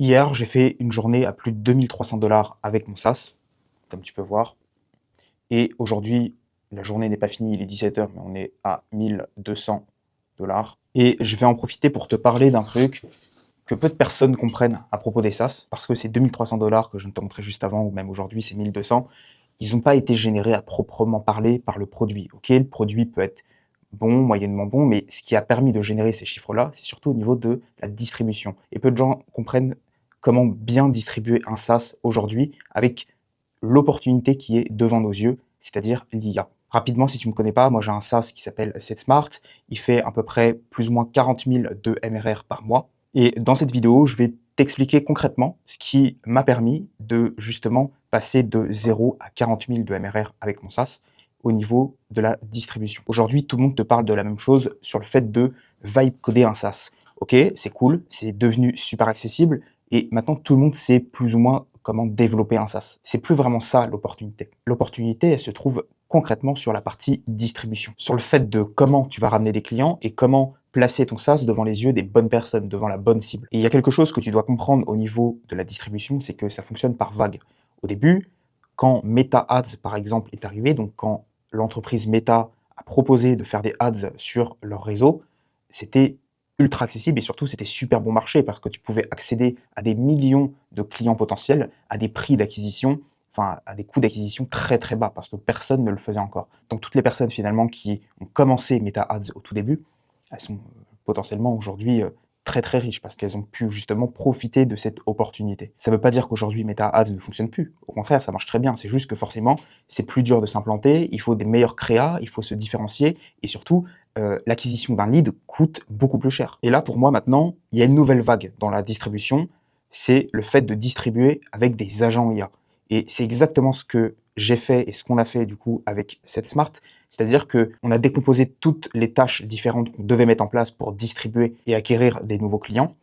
Hier, j'ai fait une journée à plus de 2300 $ avec mon SaaS, comme tu peux voir. Et aujourd'hui, la journée n'est pas finie, il est 17 h, mais on est à 1200 $. Et je vais en profiter pour te parler d'un truc que peu de personnes comprennent à propos des SaaS, parce que ces 2300 $ que je te montrais juste avant, ou même aujourd'hui, c'est 1200, ils n'ont pas été générés à proprement parler par le produit. Ok, le produit peut être bon, moyennement bon, mais ce qui a permis de générer ces chiffres-là, c'est surtout au niveau de la distribution. Et peu de gens comprennent comment bien distribuer un SaaS aujourd'hui avec l'opportunité qui est devant nos yeux, c'est-à-dire l'IA. Rapidement, si tu ne me connais pas, moi j'ai un SaaS qui s'appelle SetSmart. Il fait à peu près plus ou moins 40 000 de MRR par mois. Et dans cette vidéo, je vais t'expliquer concrètement ce qui m'a permis de justement passer de 0 à 40 000 de MRR avec mon SaaS au niveau de la distribution. Aujourd'hui, tout le monde te parle de la même chose sur le fait de vibe coder un SaaS. Ok, c'est cool, c'est devenu super accessible et maintenant tout le monde sait plus ou moins comment développer un SaaS. C'est plus vraiment ça l'opportunité. L'opportunité, elle se trouve concrètement sur la partie distribution, sur le fait de comment tu vas ramener des clients et comment placer ton SaaS devant les yeux des bonnes personnes, devant la bonne cible. Et il y a quelque chose que tu dois comprendre au niveau de la distribution, c'est que ça fonctionne par vague. Au début, quand Meta Ads, par exemple, est arrivé, donc quand l'entreprise Meta a proposé de faire des ads sur leur réseau, c'était ultra accessible et surtout c'était super bon marché parce que tu pouvais accéder à des millions de clients potentiels à des prix d'acquisition, enfin à des coûts d'acquisition très très bas parce que personne ne le faisait encore. Donc toutes les personnes finalement qui ont commencé Meta Ads au tout début, elles sont potentiellement aujourd'hui très très riches parce qu'elles ont pu justement profiter de cette opportunité. Ça ne veut pas dire qu'aujourd'hui Meta Ads ne fonctionne plus. Au contraire, ça marche très bien. C'est juste que forcément, c'est plus dur de s'implanter, il faut des meilleurs créas, il faut se différencier et surtout, l'acquisition d'un lead coûte beaucoup plus cher. Et là, pour moi, maintenant, il y a une nouvelle vague dans la distribution, c'est le fait de distribuer avec des agents IA. Et c'est exactement ce que j'ai fait et ce qu'on a fait du coup avec SetSmart. C'est-à-dire qu'on a décomposé toutes les tâches différentes qu'on devait mettre en place pour distribuer et acquérir des nouveaux clients.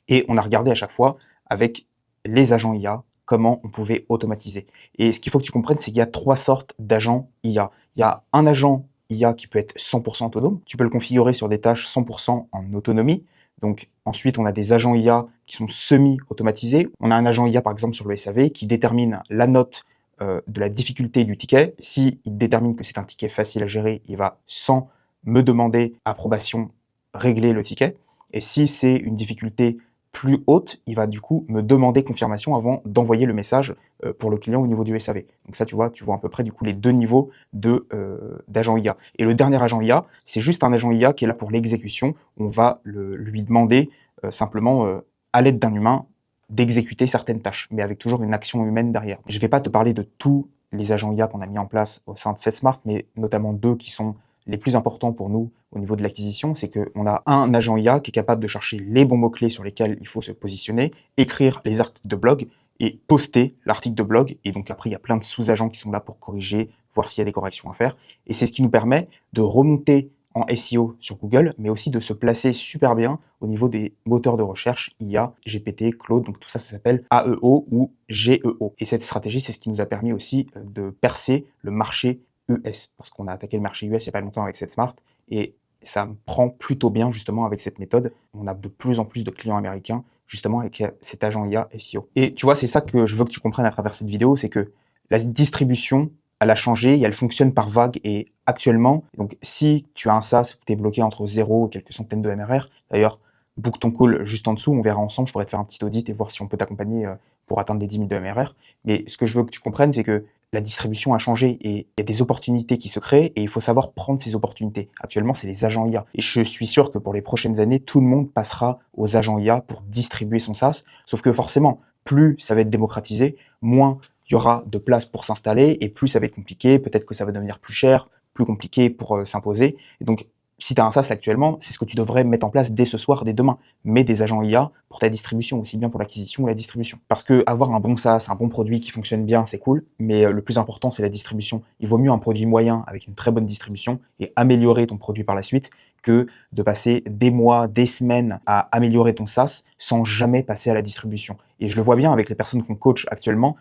Et on a regardé à chaque fois avec les agents IA comment on pouvait automatiser. Et ce qu'il faut que tu comprennes, c'est qu'il y a 3 sortes d'agents IA. Il y a un agent IA qui peut être 100% autonome. Tu peux le configurer sur des tâches 100% en autonomie. Donc ensuite, on a des agents IA qui sont semi-automatisés. On a un agent IA par exemple sur le SAV qui détermine la note de la difficulté du ticket. S'il détermine que c'est un ticket facile à gérer, il va, sans me demander approbation, régler le ticket. Et si c'est une difficulté plus haute, il va du coup me demander confirmation avant d'envoyer le message pour le client au niveau du SAV. Donc ça, tu vois à peu près du coup les 2 niveaux d'agent IA. Et le dernier agent IA, c'est juste un agent IA qui est là pour l'exécution. On va lui demander simplement, à l'aide d'un humain, d'exécuter certaines tâches, mais avec toujours une action humaine derrière. Je ne vais pas te parler de tous les agents IA qu'on a mis en place au sein de SetSmart, mais notamment 2 qui sont les plus importants pour nous au niveau de l'acquisition, c'est qu'on a un agent IA qui est capable de chercher les bons mots-clés sur lesquels il faut se positionner, écrire les articles de blog et poster l'article de blog. Et donc après, il y a plein de sous-agents qui sont là pour corriger, voir s'il y a des corrections à faire. Et c'est ce qui nous permet de remonter en SEO sur Google, mais aussi de se placer super bien au niveau des moteurs de recherche IA, GPT, Claude, donc tout ça, ça s'appelle AEO ou GEO. Et cette stratégie, c'est ce qui nous a permis aussi de percer le marché US, parce qu'on a attaqué le marché US il n'y a pas longtemps avec SetSmart, et ça me prend plutôt bien justement avec cette méthode. On a de plus en plus de clients américains justement avec cet agent IA SEO. Et tu vois, c'est ça que je veux que tu comprennes à travers cette vidéo, c'est que la distribution, elle a changé et elle fonctionne par vague. Et actuellement, donc si tu as un SaaS où tu es bloqué entre 0 et quelques centaines de MRR, d'ailleurs, book ton call juste en dessous, on verra ensemble, je pourrais te faire un petit audit et voir si on peut t'accompagner pour atteindre les 10 000 de MRR. Mais ce que je veux que tu comprennes, c'est que la distribution a changé et il y a des opportunités qui se créent et il faut savoir prendre ces opportunités. Actuellement, c'est les agents IA. Et je suis sûr que pour les prochaines années, tout le monde passera aux agents IA pour distribuer son SaaS. Sauf que forcément, plus ça va être démocratisé, moins il y aura de place pour s'installer et plus ça va être compliqué. Peut-être que ça va devenir plus cher, plus compliqué pour s'imposer. Et donc, si tu as un SaaS actuellement, c'est ce que tu devrais mettre en place dès ce soir, dès demain. Mets des agents IA pour ta distribution, aussi bien pour l'acquisition ou la distribution. Parce que avoir un bon SaaS, un bon produit qui fonctionne bien, c'est cool, mais le plus important, c'est la distribution. Il vaut mieux un produit moyen avec une très bonne distribution et améliorer ton produit par la suite que de passer des mois, des semaines à améliorer ton SaaS sans jamais passer à la distribution. Et je le vois bien avec les personnes qu'on coach actuellement.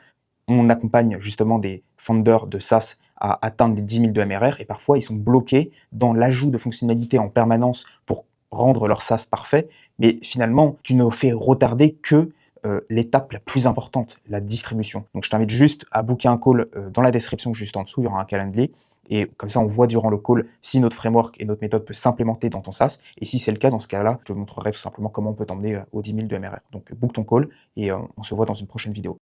On accompagne justement des founders de SaaS à atteindre les 10 000 de MRR et parfois ils sont bloqués dans l'ajout de fonctionnalités en permanence pour rendre leur SaaS parfait, mais finalement tu ne fais retarder que l'étape la plus importante, la distribution. Donc je t'invite juste à booker un call dans la description juste en dessous, il y aura un calendrier. Et comme ça, on voit durant le call si notre framework et notre méthode peut s'implémenter dans ton SaaS. Et si c'est le cas, dans ce cas-là, je te montrerai tout simplement comment on peut t'emmener aux 10 000 de MRR. Donc book ton call et on se voit dans une prochaine vidéo.